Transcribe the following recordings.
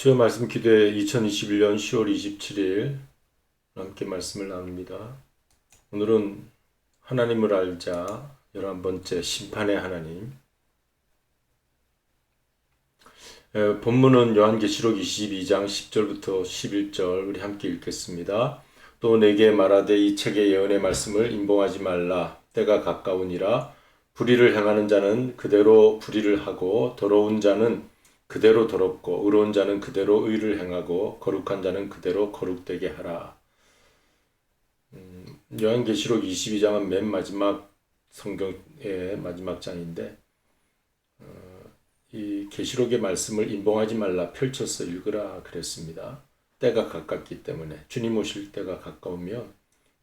수요 말씀 기도회 2021년 10월 27일 함께 말씀을 나눕니다. 오늘은 하나님을 알자 11번째 심판의 하나님. 본문은 요한계시록 22장 10절부터 11절 우리 함께 읽겠습니다. 또 내게 말하되 이 책의 예언의 말씀을 임봉하지 말라. 때가 가까우니라. 불의를 행하는 자는 그대로 불의를 하고 더러운 자는 그대로 더럽고 의로운 자는 그대로 의를 행하고 거룩한 자는 그대로 거룩되게 하라. 요한계시록 22장은 맨 마지막 성경의 마지막 장인데 이 계시록의 말씀을 임봉하지 말라 펼쳐서 읽으라 그랬습니다. 때가 가깝기 때문에 주님 오실 때가 가까우면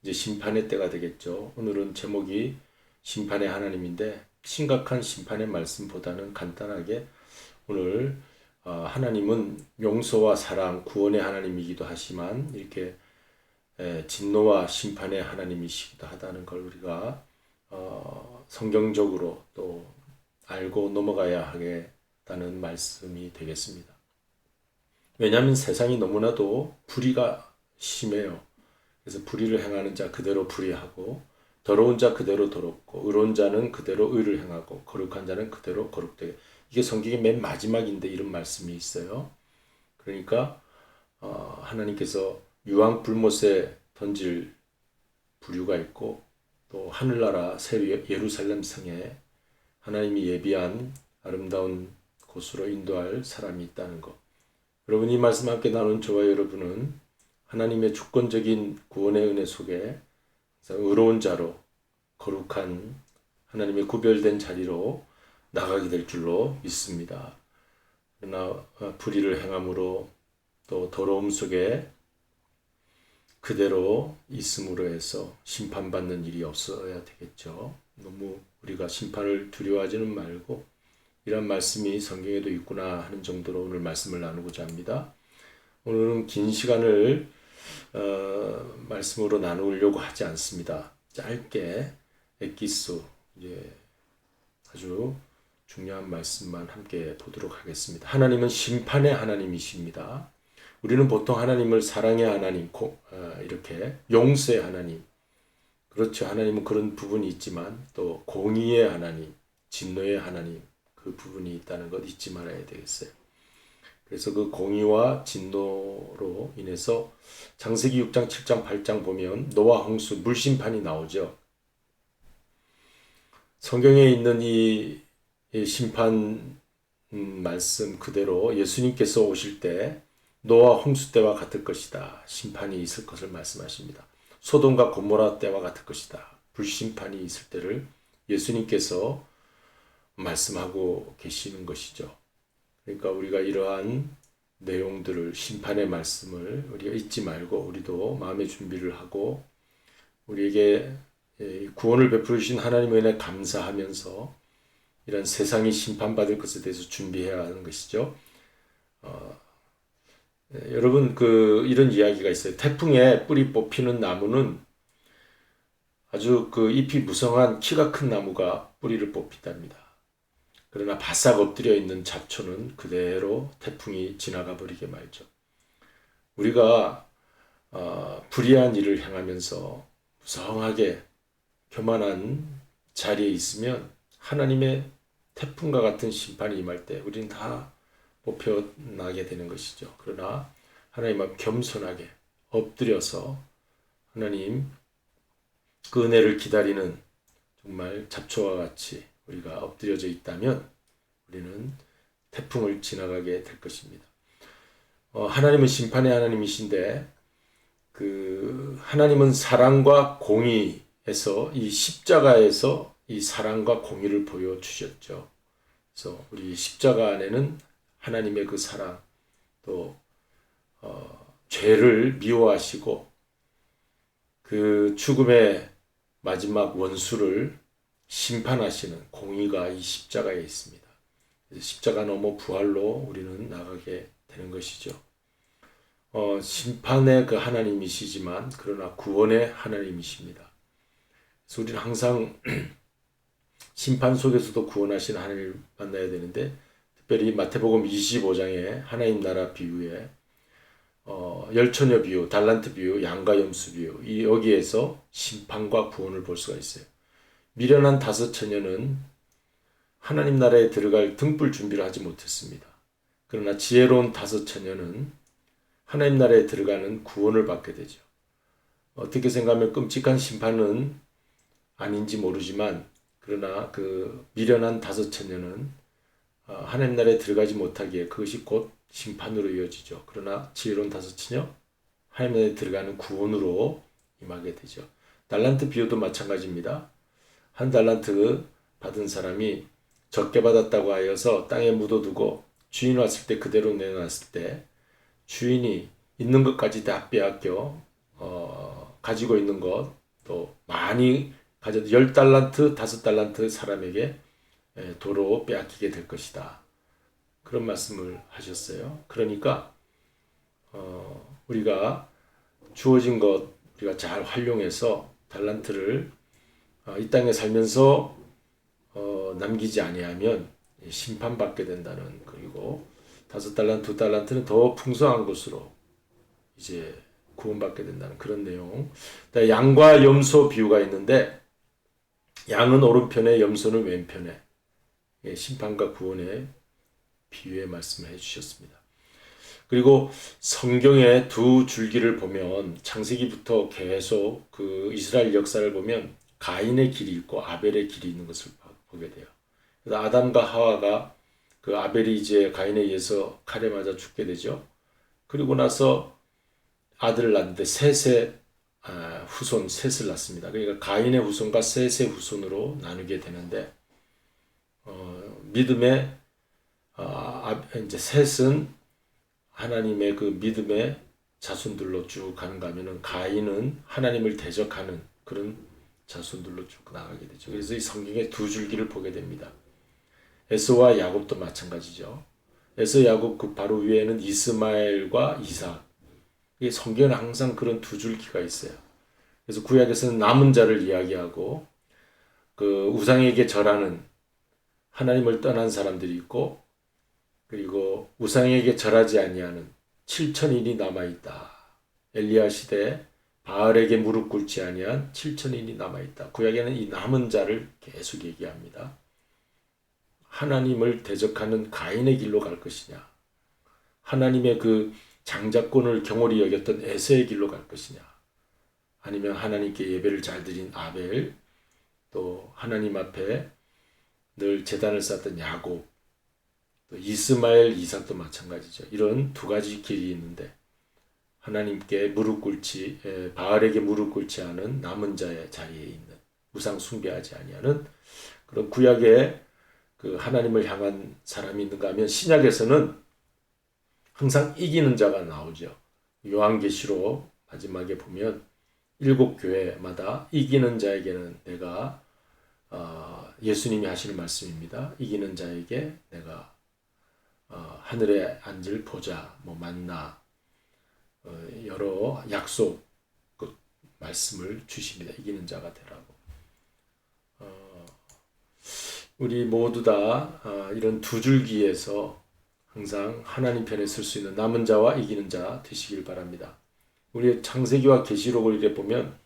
이제 심판의 때가 되겠죠. 오늘은 제목이 심판의 하나님인데 심각한 심판의 말씀보다는 간단하게 오늘 하나님은 용서와 사랑, 구원의 하나님이기도 하지만 이렇게 진노와 심판의 하나님이시기도 하다는 걸 우리가 성경적으로 또 알고 넘어가야 하겠다는 말씀이 되겠습니다. 왜냐하면 세상이 너무나도 불의가 심해요. 그래서 불의를 행하는 자 그대로 불의하고 더러운 자 그대로 더럽고 의로운 자는 그대로 의를 행하고 거룩한 자는 그대로 거룩되게. 이게 성경의 맨 마지막인데 이런 말씀이 있어요. 그러니까 하나님께서 유황 불못에 던질 부류가 있고 또 하늘나라 새 예루살렘 성에 하나님이 예비한 아름다운 곳으로 인도할 사람이 있다는 것. 여러분 이 말씀 함께 나눈 저와 여러분은 하나님의 주권적인 구원의 은혜 속에 의로운 자로 거룩한 하나님의 구별된 자리로 나가게 될 줄로 믿습니다. 그러나 불의를 행함으로 또 더러움 속에 그대로 있음으로 해서 심판받는 일이 없어야 되겠죠. 너무 우리가 심판을 두려워하지는 말고 이런 말씀이 성경에도 있구나 하는 정도로 오늘 말씀을 나누고자 합니다. 오늘은 긴 시간을 말씀으로 나누려고 하지 않습니다. 짧게 엑기스 아주 중요한 말씀만 함께 보도록 하겠습니다. 하나님은 심판의 하나님이십니다. 우리는 보통 하나님을 사랑의 하나님, 이렇게 용서의 하나님, 그렇죠. 하나님은 그런 부분이 있지만 또 공의의 하나님, 진노의 하나님, 그 부분이 있다는 것 잊지 말아야 되겠어요. 그래서 그 공의와 진노로 인해서 창세기 6장, 7장, 8장 보면 노아 홍수 물심판이 나오죠. 성경에 있는 이 심판 말씀 그대로 예수님께서 오실 때 노아 홍수 때와 같을 것이다. 심판이 있을 것을 말씀하십니다. 소돔과 고모라 때와 같을 것이다. 불심판이 있을 때를 예수님께서 말씀하고 계시는 것이죠. 그러니까 우리가 이러한 내용들을 심판의 말씀을 우리가 잊지 말고 우리도 마음의 준비를 하고 우리에게 구원을 베풀어 주신 하나님의 은혜 감사하면서 이런 세상이 심판받을 것에 대해서 준비해야 하는 것이죠. 여러분 이런 이야기가 있어요. 태풍에 뿌리 뽑히는 나무는 아주 잎이 무성한 키가 큰 나무가 뿌리를 뽑힌답니다. 그러나 바싹 엎드려 있는 잡초는 그대로 태풍이 지나가 버리게 말죠. 우리가 불의한 일을 행하면서 무성하게 교만한 자리에 있으면 하나님의 태풍과 같은 심판이 임할 때 우리는 다 뽑혀나게 되는 것이죠. 그러나 하나님 앞 겸손하게 엎드려서 하나님 그 은혜를 기다리는 정말 잡초와 같이 우리가 엎드려져 있다면 우리는 태풍을 지나가게 될 것입니다. 하나님은 심판의 하나님이신데 하나님은 사랑과 공의에서 이 십자가에서 이 사랑과 공의를 보여주셨죠. 그래서 우리 십자가 안에는 하나님의 그 사랑 또 죄를 미워하시고 그 죽음의 마지막 원수를 심판하시는 공의가 이 십자가에 있습니다. 그래서 십자가 넘어 부활로 우리는 나가게 되는 것이죠. 심판의 그 하나님이시지만 그러나 구원의 하나님이십니다. 그래서 우리는 항상 심판 속에서도 구원하신 하나님을 만나야 되는데 특별히 마태복음 25장에 하나님 나라 비유에 열처녀 비유, 달란트 비유, 양과 염소 비유, 여기에서 심판과 구원을 볼 수가 있어요. 미련한 5처녀는 하나님 나라에 들어갈 등불 준비를 하지 못했습니다. 그러나 지혜로운 5처녀는 하나님 나라에 들어가는 구원을 받게 되죠. 어떻게 생각하면 끔찍한 심판은 아닌지 모르지만, 그러나 그 미련한 5처녀는 하나님 나라에 들어가지 못하기에 그것이 곧 심판으로 이어지죠. 그러나 지혜로운 5처녀, 하나님 나라에 들어가는 구원으로 임하게 되죠. 달란트 비유도 마찬가지입니다. 한 달란트 받은 사람이 적게 받았다고 하여서 땅에 묻어두고 주인 왔을 때 그대로 내놨을 때 주인이 있는 것까지 다 빼앗겨 가지고 있는 것 또 많이 가져 10달란트, 5달란트 사람에게 도로 빼앗기게 될 것이다. 그런 말씀을 하셨어요. 그러니까 우리가 주어진 것 우리가 잘 활용해서 달란트를 이 땅에 살면서 남기지 아니하면 심판받게 된다는, 그리고 5달란트, 2달란트는 더 풍성한 곳으로 이제 구원받게 된다는 그런 내용. 양과 염소 비유가 있는데, 양은 오른편에, 염소는 왼편에 심판과 구원의 비유의 말씀을 해주셨습니다. 그리고 성경의 두 줄기를 보면 창세기부터 계속 그 이스라엘 역사를 보면 가인의 길이 있고 아벨의 길이 있는 것을 보게 돼요. 그래서 아담과 하와가 그 아벨이 이제 가인에 의해서 칼에 맞아 죽게 되죠. 그리고 나서 아들을 낳는데 셋의 후손, 셋을 낳습니다. 그러니까 가인의 후손과 셋의 후손으로 나누게 되는데, 믿음의 이제 셋은 하나님의 그 믿음의 자손들로 쭉 가는가 하면은 가인은 하나님을 대적하는 그런 자손들로 쭉 나가게 되죠. 그래서 이 성경의 두 줄기를 보게 됩니다. 에서와 야곱도 마찬가지죠. 에서, 야곱 그 바로 위에는 이스마엘과 이삭. 성경에는 항상 그런 두 줄기가 있어요. 그래서 구약에서는 남은 자를 이야기하고 그 우상에게 절하는 하나님을 떠난 사람들이 있고, 그리고 우상에게 절하지 아니하는 7천인이 남아있다. 엘리야 시대에 바알에게 무릎 꿇지 아니한 7천인이 남아있다. 구약에는 이 남은 자를 계속 얘기합니다. 하나님을 대적하는 가인의 길로 갈 것이냐, 하나님의 그 장자권을 경홀히 여겼던 에서의 길로 갈 것이냐, 아니면 하나님께 예배를 잘 드린 아벨, 또 하나님 앞에 늘 제단을 쌓던 야곱, 또 이스마엘, 이삭도 마찬가지죠. 이런 두 가지 길이 있는데, 하나님께 무릎 꿇지, 바알에게 무릎 꿇지 않은 남은 자의 자리에 있는, 우상 숭배하지 아니하는 그런 구약의 그 하나님을 향한 사람이 있는가 하면, 신약에서는 항상 이기는 자가 나오죠. 요한계시록 마지막에 보면 7교회마다 이기는 자에게는 내가 예수님이 하시는 말씀입니다. 이기는 자에게 내가 하늘에 앉을 보좌, 만나, 여러 약속 그 말씀을 주십니다. 이기는 자가 되라고. 우리 모두 다 이런 두 줄기에서 항상 하나님 편에 설 수 있는 남은 자와 이기는 자 되시길 바랍니다. 우리 창세기와 계시록을 이렇게 보면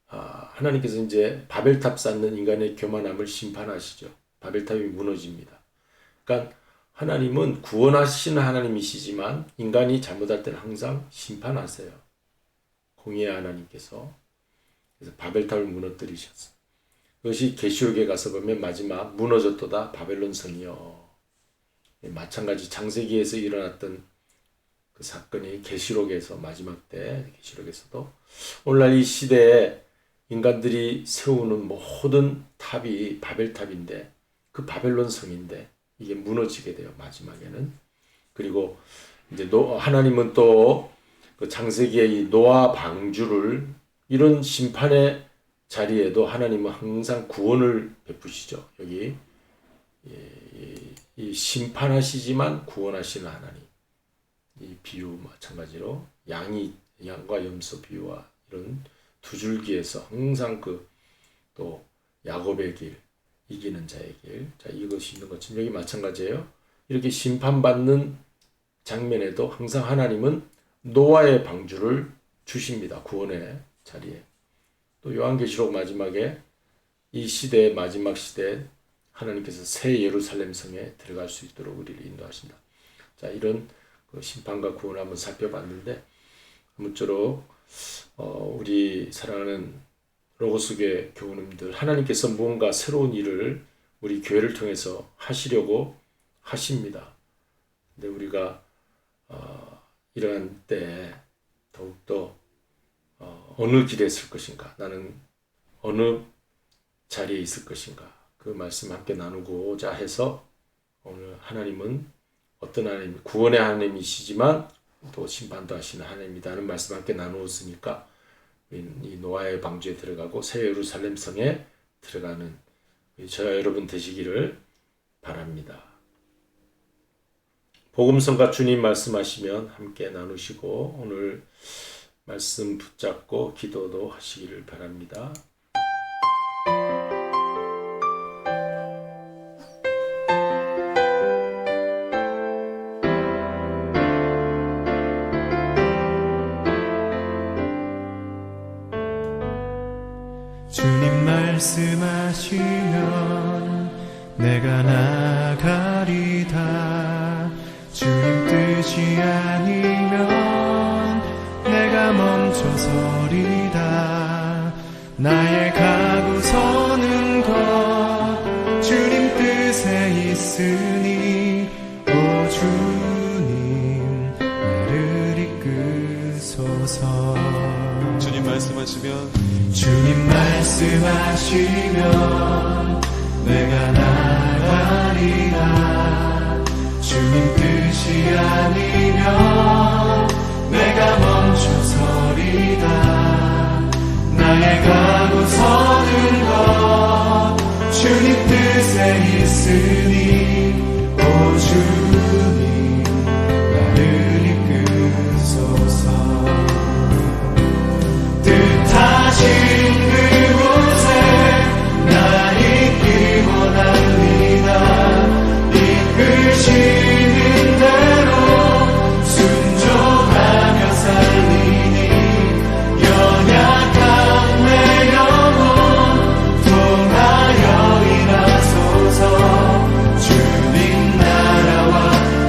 하나님께서 이제 바벨탑 쌓는 인간의 교만함을 심판하시죠. 바벨탑이 무너집니다. 그러니까 하나님은 구원하시는 하나님이시지만 인간이 잘못할 때는 항상 심판하세요. 공의의 하나님께서. 그래서 바벨탑을 무너뜨리셨어요. 그것이 계시록에 가서 보면 마지막 무너졌도다 바벨론 성이여. 마찬가지 창세기에서 일어났던 그 사건이 계시록에서 마지막 때 계시록에서도 오늘날 이 시대에 인간들이 세우는 모든 탑이 바벨탑인데, 그 바벨론 성인데 이게 무너지게 돼요, 마지막에는. 그리고 이제 하나님은 또 그 창세기의 이 노아 방주를, 이런 심판의 자리에도 하나님은 항상 구원을 베푸시죠. 여기 이 심판하시지만 구원하시는 하나님. 이 비유 마찬가지로 양과 염소 비유와 이런 두 줄기에서 항상 또 야곱의 길, 이기는 자의 길. 자, 이것이 있는 것처럼 여기 마찬가지예요. 이렇게 심판받는 장면에도 항상 하나님은 노아의 방주를 주십니다. 구원의 자리에. 또 요한계시록 마지막에 이 시대의 마지막 시대에 하나님께서 새 예루살렘 성에 들어갈 수 있도록 우리를 인도하신다. 자, 이런 그 심판과 구원을 한번 살펴봤는데, 아무쪼록 우리 사랑하는 로고스교회 교우님들, 하나님께서 무언가 새로운 일을 우리 교회를 통해서 하시려고 하십니다. 근데 우리가 이러한 때 더욱더 어느 길에 설 것인가, 나는 어느 자리에 있을 것인가, 그 말씀 함께 나누고자 해서 오늘 하나님은 어떤 하나님, 구원의 하나님이시지만 또 심판도 하시는 하나님이라는 말씀 함께 나누었으니까 이 노아의 방주에 들어가고 새 예루살렘 성에 들어가는 저와 여러분 되시기를 바랍니다. 복음성가 주님 말씀하시면 함께 나누시고 오늘 말씀 붙잡고 기도도 하시기를 바랍니다. 주님 말씀하시면 내가 나가리다. 주님 뜻이 아니면 내가 멈춰서리다. 나의 가고 서는 것 주님 뜻에 있으니 오 주님 나를 이끄소서. 주님 말씀하시면 내가 나가리라. 주님 뜻이 아니면 내가 멈춰서리다. 나의 가고 서는 것 주님 뜻에 있으니 오 주님 나를 이끄소서. 뜻하신 그곳에 나 있기 원합니다. 이끄시는 대로 순종하며 살리니 연약한 내 영혼 통하여 일하소서. 주님 나라와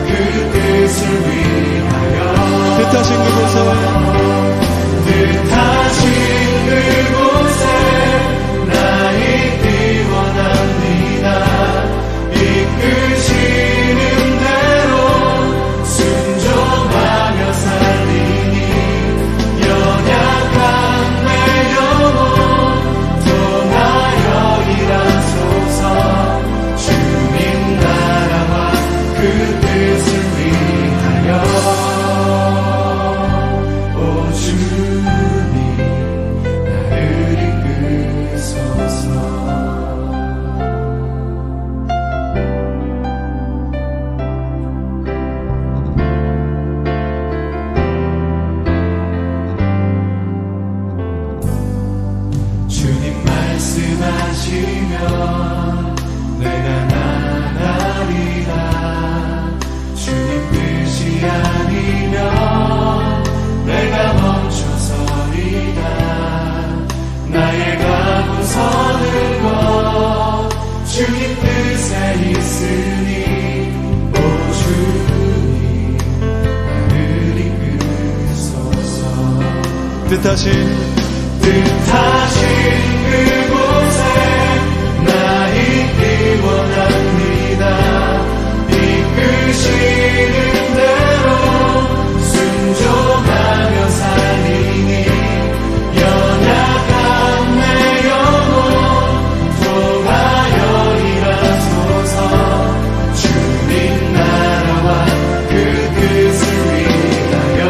그 뜻을 위하여 뜻하신 그곳에 나 있기 원합니다. 이끄시는 대로 순종하며 살리니 연약한 내 영혼 통하여 일하소서. 주님 나라와 그 뜻을 위하여 오 주님 나를 이끄소서. 주님 말씀하시면 내가 나가리라. 주님 뜻이 아니면 내가 멈춰서리다. 나의 가고 서는 것 주님 뜻에 있으니 오 주님 나를 이끄소서. 뜻하신 그곳에 나 있기 원합니다. 이끄시는 대로 순종하며 살리니 연약한 내 영혼 통하여 일하소서. 주님 나라와 그 뜻을 위하여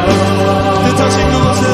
뜻하신 그곳에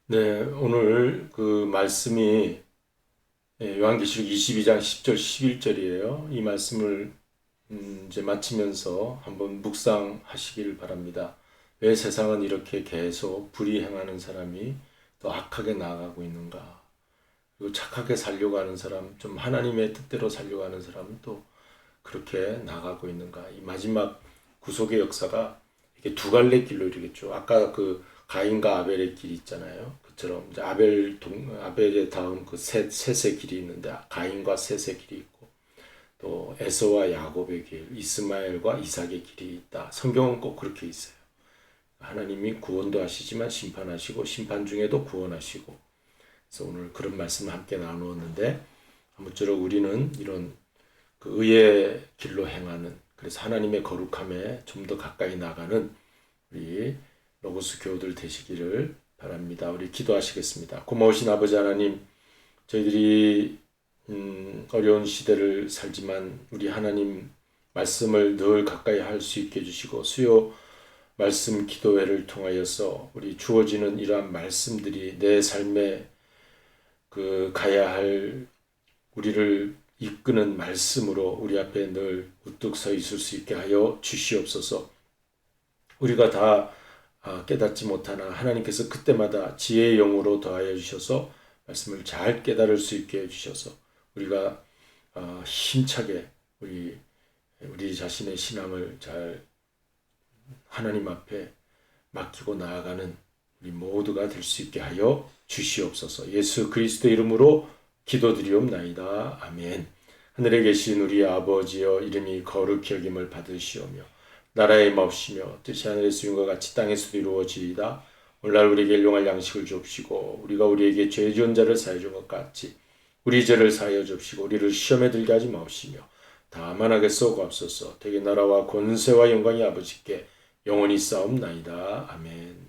네, 오늘 그 말씀이 요한계시록 22장 10절 11절이에요. 이 말씀을 이제 마치면서 한번 묵상하시길 바랍니다. 왜 세상은 이렇게 계속 불의행하는 사람이 더 악하게 나아가고 있는가? 그리고 착하게 살려고 하는 사람, 좀 하나님의 뜻대로 살려고 하는 사람은 또 그렇게 나가고 있는가? 이 마지막 구속의 역사가 이렇게 두 갈래 길로 이르겠죠. 아까 그 가인과 아벨의 길이 있잖아요. 그처럼 이제 아벨의 다음 그 셋의 길이 있는데 가인과 셋의 길이 있고 또 에서와 야곱의 길, 이스마엘과 이삭의 길이 있다. 성경은 꼭 그렇게 있어요. 하나님이 구원도 하시지만 심판하시고 심판 중에도 구원하시고. 그래서 오늘 그런 말씀을 함께 나누었는데 아무쪼록 우리는 이런 그 의의 길로 행하는, 그래서 하나님의 거룩함에 좀 더 가까이 나가는 우리 로고스 교우들 되시기를 바랍니다. 우리 기도하시겠습니다. 고마우신 아버지 하나님, 저희들이 어려운 시대를 살지만 우리 하나님 말씀을 늘 가까이 할 수 있게 해주시고 수요 말씀 기도회를 통하여서 우리 주어지는 이러한 말씀들이 내 삶에 그 가야 할 우리를 이끄는 말씀으로 우리 앞에 늘 우뚝 서 있을 수 있게 하여 주시옵소서. 우리가 다 깨닫지 못하나 하나님께서 그때마다 지혜의 영으로 더하여 주셔서 말씀을 잘 깨달을 수 있게 해주셔서 우리가 힘차게 우리 자신의 신앙을 잘 하나님 앞에 맡기고 나아가는 우리 모두가 될 수 있게 하여 주시옵소서. 예수 그리스도 이름으로 기도드리옵나이다. 아멘. 하늘에 계신 우리 아버지여, 이름이 거룩히 여김을 받으시오며 나라의 마옵시며 뜻이 하늘에서 이룬 것 같이 땅에서도 이루어지이다. 오늘날 우리에게 일용할 양식을 주옵시고 우리가 우리에게 죄 지은 자를 사하여 준 것 같이 우리 죄를 사하여 주옵시고 우리를 시험에 들게 하지 마옵시며 다만 하게 쏘고옵소서. 대개 나라와 권세와 영광이 아버지께 영원히 싸움나이다. 아멘.